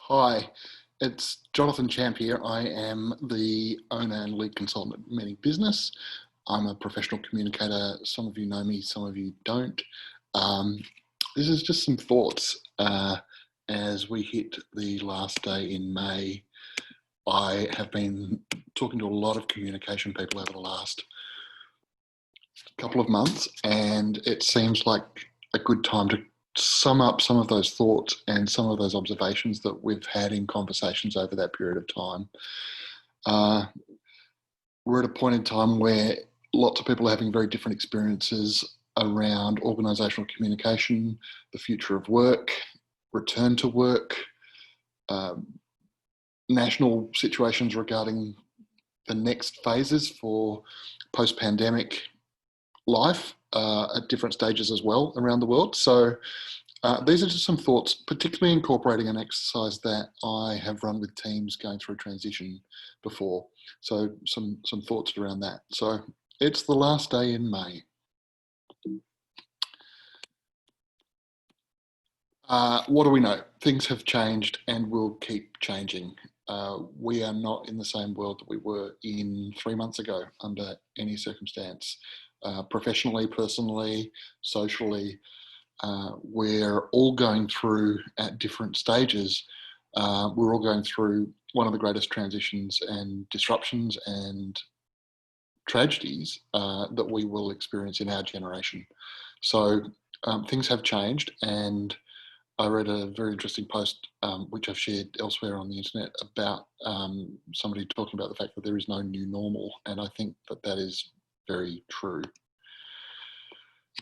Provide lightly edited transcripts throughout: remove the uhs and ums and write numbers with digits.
Hi, it's Jonathan Champ here. I am the owner and lead consultant at Many Business. I'm a professional communicator. Some of you know me, some of you don't. Um, this is just some thoughts as we hit the last day in May. I have been talking to a lot of communication people over the last couple of months, and it seems like a good time to sum up some of those thoughts and some of those observations that we've had in conversations over that period of time. We're at a point in time where lots of people are having very different experiences around organisational communication, the future of work, return to work, um, national situations regarding the next phases for post-pandemic life at different stages as well around the world. So these are just some thoughts, particularly incorporating an exercise that I have run with teams going through transition before. So some thoughts around that. So it's the last day in May. What do we know? Things have changed and will keep changing. We are not in the same world that we were in 3 months ago under any circumstance. Professionally, personally, socially, we're all going through at different stages. We're all going through one of the greatest transitions and disruptions and tragedies that we will experience in our generation. So things have changed, and I read a very interesting post, which I've shared elsewhere on the internet, about somebody talking about the fact that there is no new normal, and I think that that is very true.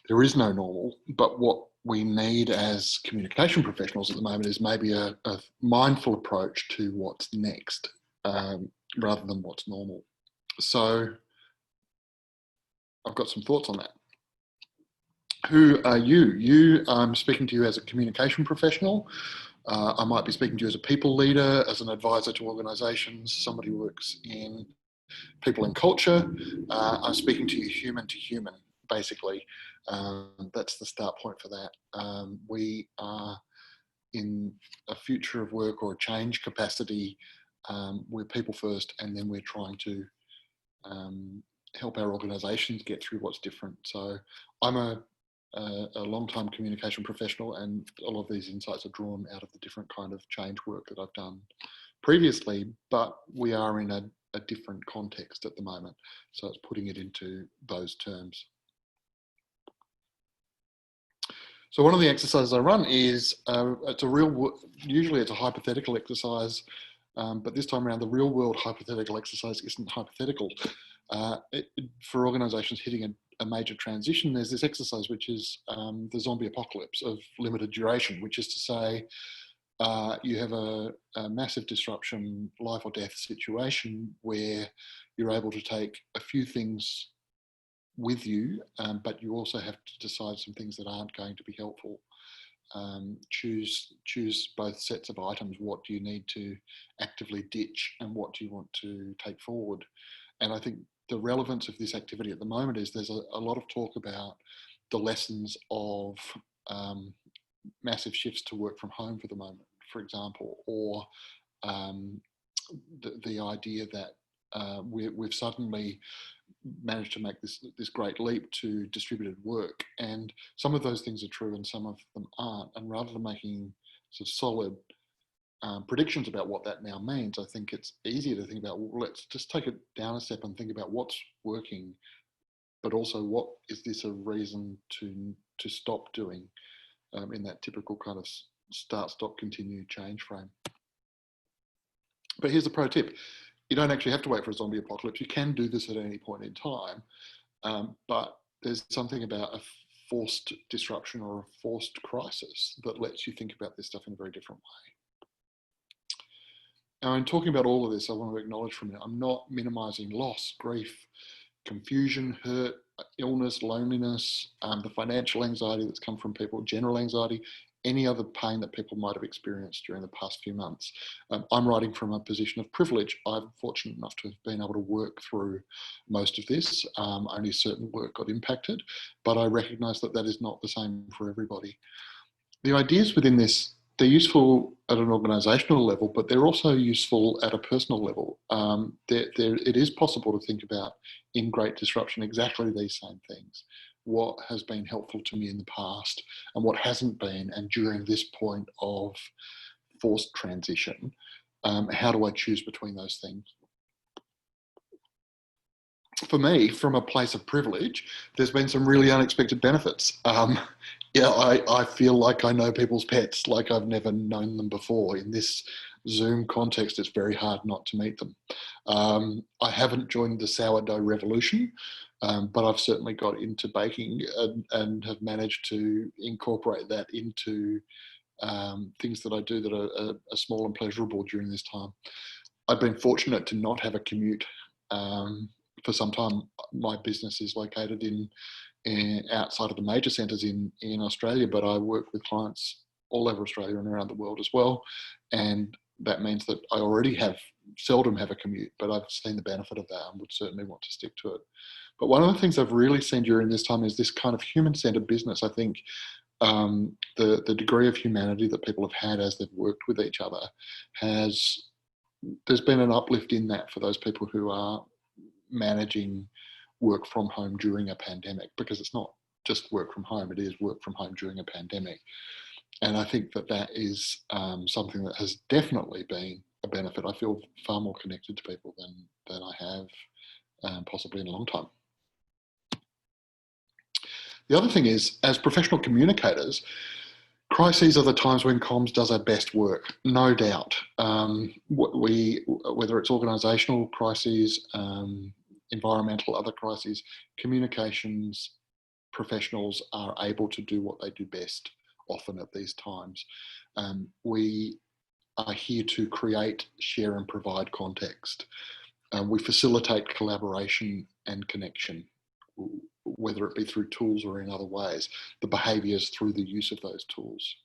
There is no normal, but what we need as communication professionals at the moment is maybe a mindful approach to what's next rather than what's normal. So I've got some thoughts on that. Who are you? I'm speaking to you as a communication professional. I might be speaking to you as a people leader, as an advisor to organisations, somebody who works in people and culture. I'm speaking to you human to human, basically. That's the start point for that. We are in a future of work or a change capacity. We're people first, and then we're trying to help our organisations get through what's different. So I'm a long-time communication professional, and a lot of these insights are drawn out of the different kind of change work that I've done previously, but we are in a different context at the moment. So it's putting it into those terms. So one of the exercises I run is, usually it's a hypothetical exercise, but this time around the real world hypothetical exercise isn't hypothetical. For organisations hitting a major transition, there's this exercise which is the zombie apocalypse of limited duration, which is to say you have a massive disruption, life or death situation where you're able to take a few things with you, but you also have to decide some things that aren't going to be helpful. Choose both sets of items. What do you need to actively ditch, and what do you want to take forward? And I think the relevance of this activity at the moment is there's a lot of talk about the lessons of massive shifts to work from home for the moment, for example, or the idea that we've suddenly managed to make this great leap to distributed work. And some of those things are true and some of them aren't. And rather than making sort of solid predictions about what that now means, I think it's easier to think about, well, let's just take it down a step and think about what's working, but also what is this a reason to stop doing in that typical kind of start, stop, continue change frame. But here's a pro tip. You don't actually have to wait for a zombie apocalypse. You can do this at any point in time, but there's something about a forced disruption or a forced crisis that lets you think about this stuff in a very different way. Now, in talking about all of this, I want to acknowledge from it, I'm not minimizing loss, grief, confusion, hurt, illness, loneliness, the financial anxiety that's come from people, general anxiety, any other pain that people might have experienced during the past few months. I'm writing from a position of privilege. I'm fortunate enough to have been able to work through most of this. Only certain work got impacted, but I recognise that that is not the same for everybody. The ideas within this they're useful at an organisational level, but they're also useful at a personal level. It is possible to think about in Great Disruption exactly these same things. What has been helpful to me in the past and what hasn't been, and during this point of forced transition, how do I choose between those things? For me, from a place of privilege, there's been some really unexpected benefits. Yeah, I feel like I know people's pets like I've never known them before. In this Zoom context, it's very hard not to meet them. I haven't joined the sourdough revolution, but I've certainly got into baking and have managed to incorporate that into things that I do that are small and pleasurable during this time. I've been fortunate to not have a commute. For some time, my business is located in outside of the major centres in Australia, but I work with clients all over Australia and around the world as well. And that means that I already seldom have a commute, but I've seen the benefit of that and would certainly want to stick to it. But one of the things I've really seen during this time is this kind of human-centred business. I think the degree of humanity that people have had as they've worked with each other there's been an uplift in that for those people who are managing work from home during a pandemic, because it's not just work from home, it is work from home during a pandemic. And I think that is something that has definitely been a benefit. I feel far more connected to people than I have possibly in a long time. The other thing is, as professional communicators, crises are the times when comms does our best work, no doubt. Whether it's organisational crises, environmental, other crises, communications professionals are able to do what they do best often at these times. We are here to create, share and provide context. We facilitate collaboration and connection, whether it be through tools or in other ways, the behaviours through the use of those tools.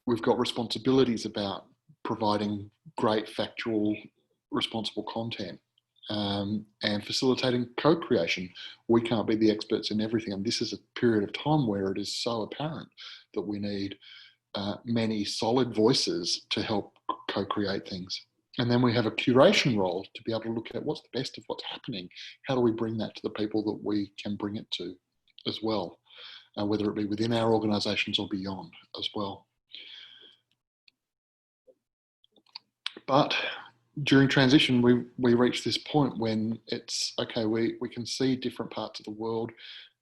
We've got responsibilities about providing great factual, responsible content and facilitating co-creation. We can't be the experts in everything, and this is a period of time where it is so apparent that we need many solid voices to help co-create things. And then we have a curation role to be able to look at what's the best of what's happening. How do we bring that to the people that we can bring it to as well, whether it be within our organisations or beyond as well. But during transition, we reach this point when it's, okay, we can see different parts of the world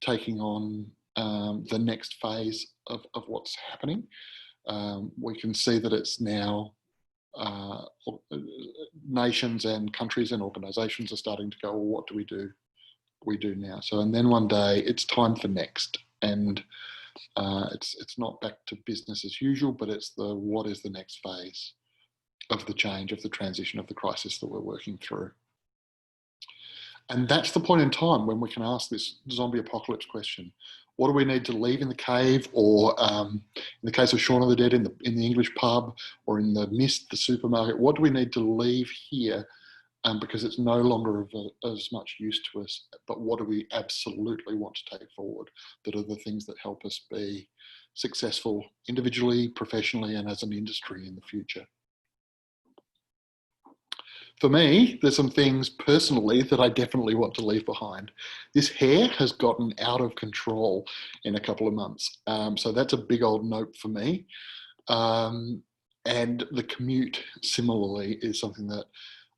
taking on the next phase of what's happening. We can see that it's now nations and countries and organisations are starting to go, well, what do we do now? So, and then one day it's time for next, and it's not back to business as usual, but it's what is the next phase of the change, of the transition, of the crisis that we're working through. And that's the point in time when we can ask this zombie apocalypse question. What do we need to leave in the cave, or in the case of Shaun of the Dead, in the English pub, or in the mist, the supermarket, what do we need to leave here because it's no longer of as much use to us, but what do we absolutely want to take forward that are the things that help us be successful individually, professionally, and as an industry in the future? For me, there's some things personally that I definitely want to leave behind. This hair has gotten out of control in a couple of months. So that's a big old note for me. And the commute, similarly, is something that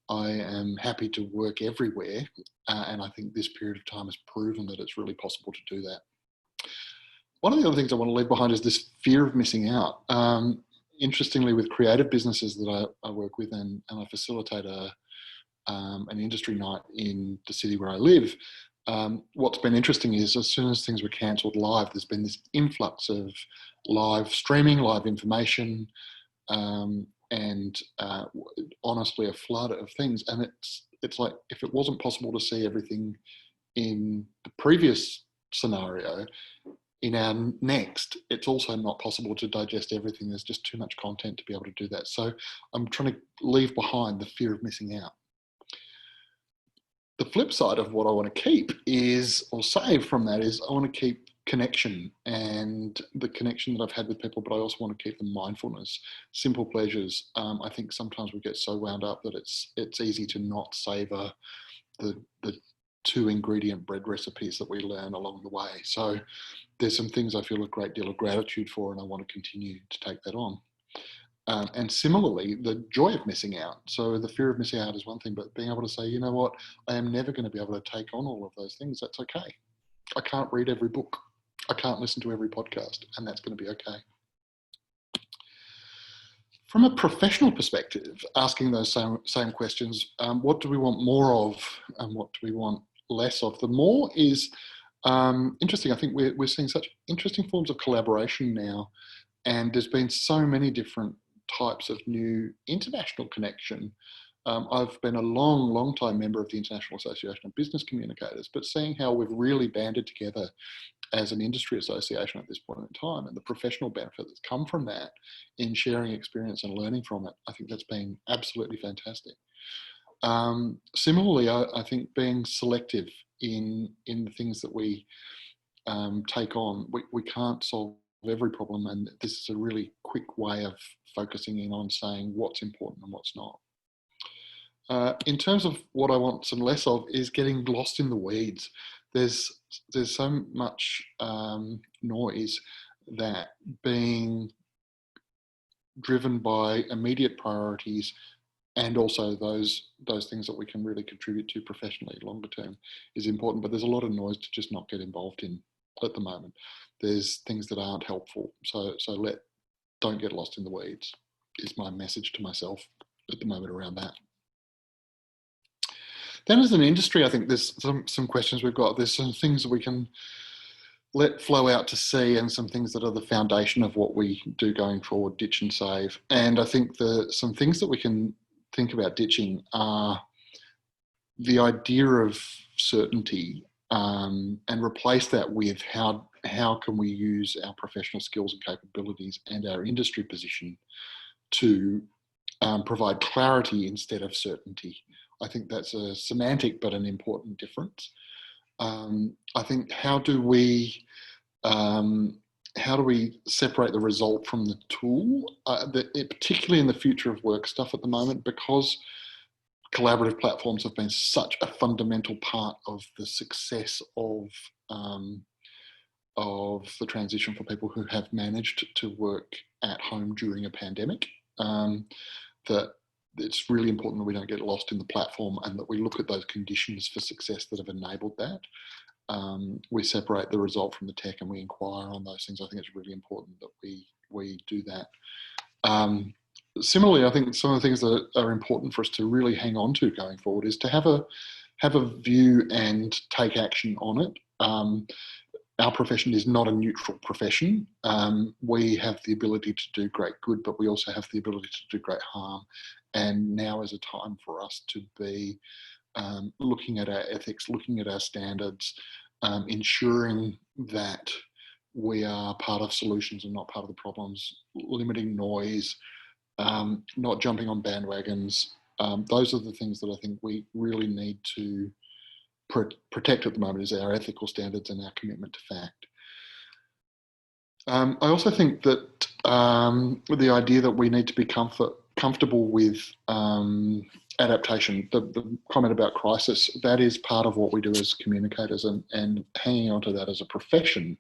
I am happy to work everywhere. And I think this period of time has proven that it's really possible to do that. One of the other things I want to leave behind is this fear of missing out. Interestingly, with creative businesses that I work with, and I facilitate an industry night in the city where I live, what's been interesting is as soon as things were cancelled live, there's been this influx of live streaming, live information, and honestly a flood of things. And it's like, if it wasn't possible to see everything in the previous scenario, in our next, it's also not possible to digest everything. There's just too much content to be able to do that. So I'm trying to leave behind the fear of missing out. The flip side of what I want to keep is, or save from that, is I want to keep connection and the connection that I've had with people, but I also want to keep the mindfulness, simple pleasures. I think sometimes we get so wound up that it's easy to not savor the 2-ingredient bread recipes that we learn along the way. So there's some things I feel a great deal of gratitude for, and I want to continue to take that on. And similarly, the joy of missing out. So the fear of missing out is one thing, but being able to say, you know what, I am never going to be able to take on all of those things. That's okay. I can't read every book. I can't listen to every podcast, and that's going to be okay. From a professional perspective, asking those same questions, what do we want more of and what do we want less of? The more is interesting. I think we're seeing such interesting forms of collaboration now, and there's been so many different types of new international connection. I've been a long time member of the International Association of Business Communicators, but seeing how we've really banded together as an industry association at this point in time, and the professional benefit that's come from that in sharing experience and learning from it, I think that's been absolutely fantastic. Similarly, I think being selective in the things that we take on, we can't solve every problem, and this is a really quick way of focusing in on saying what's important and what's not. In terms of what I want some less of is getting lost in the weeds. There's so much noise that being driven by immediate priorities and also those things that we can really contribute to professionally longer term is important, but there's a lot of noise to just not get involved in at the moment. There's things that aren't helpful, so don't get lost in the weeds is my message to myself at the moment around that. Then as an industry, I think there's some questions we've got. There's some things that we can let flow out to sea, and some things that are the foundation of what we do going forward, ditch and save. And I think some things that we can think about ditching are the idea of certainty, and replace that with how can we use our professional skills and capabilities and our industry position to provide clarity instead of certainty. I think that's a semantic but an important difference. I think how do we separate the result from the tool, particularly in the future of work stuff at the moment, because collaborative platforms have been such a fundamental part of the success of the transition for people who have managed to work at home during a pandemic, that it's really important that we don't get lost in the platform and that we look at those conditions for success that have enabled that. We separate the result from the tech and we inquire on those things. I think it's really important that we do that. Similarly, I think some of the things that are important for us to really hang on to going forward is to have a view and take action on it. Our profession is not a neutral profession. We have the ability to do great good, but we also have the ability to do great harm. And now is a time for us to be looking at our ethics, looking at our standards, ensuring that we are part of solutions and not part of the problems, limiting noise, not jumping on bandwagons. Those are the things that I think we really need to protect at the moment, is our ethical standards and our commitment to fact. I also think that the idea that we need to be comfortable with adaptation, the comment about crisis, that is part of what we do as communicators, and hanging on to that as a profession,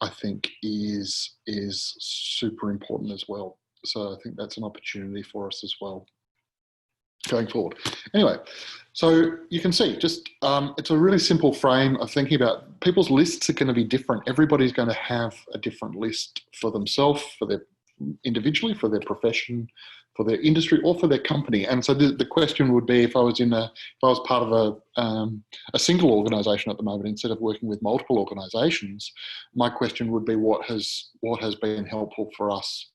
I think is super important as well. So I think that's an opportunity for us as well going forward. Anyway, so you can see just it's a really simple frame of thinking about people's lists are going to be different. Everybody's going to have a different list for themselves, for their individually, for their profession, for their industry, or for their company. And so the question would be, if I was part of a single organisation at the moment, instead of working with multiple organisations, my question would be, what has been helpful for us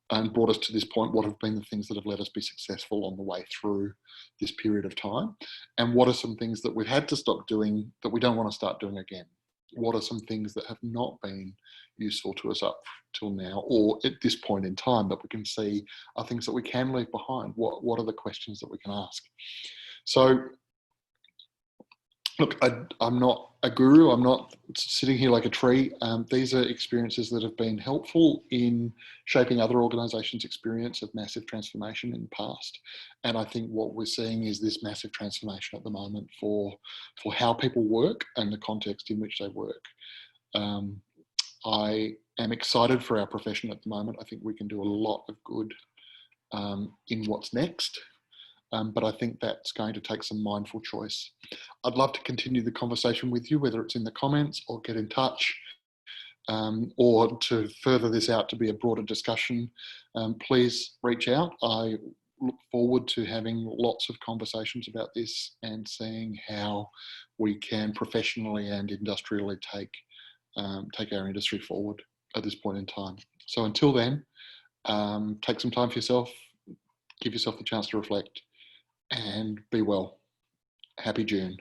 and brought us to this point? What have been the things that have let us be successful on the way through this period of time? And what are some things that we've had to stop doing that we don't want to start doing again? What are some things that have not been useful to us up till now, or at this point in time, that we can see are things that we can leave behind? What are the questions that we can ask? So Look, I'm not a guru. I'm not sitting here like a tree. These are experiences that have been helpful in shaping other organisations' experience of massive transformation in the past. And I think what we're seeing is this massive transformation at the moment for how people work and the context in which they work. Um, I am excited for our profession at the moment. I think we can do a lot of good in what's next. But I think that's going to take some mindful choice. I'd love to continue the conversation with you, whether it's in the comments or get in touch, or to further this out to be a broader discussion. Please reach out. I look forward to having lots of conversations about this and seeing how we can professionally and industrially take our industry forward at this point in time. So until then, take some time for yourself, give yourself the chance to reflect, and be well. Happy June.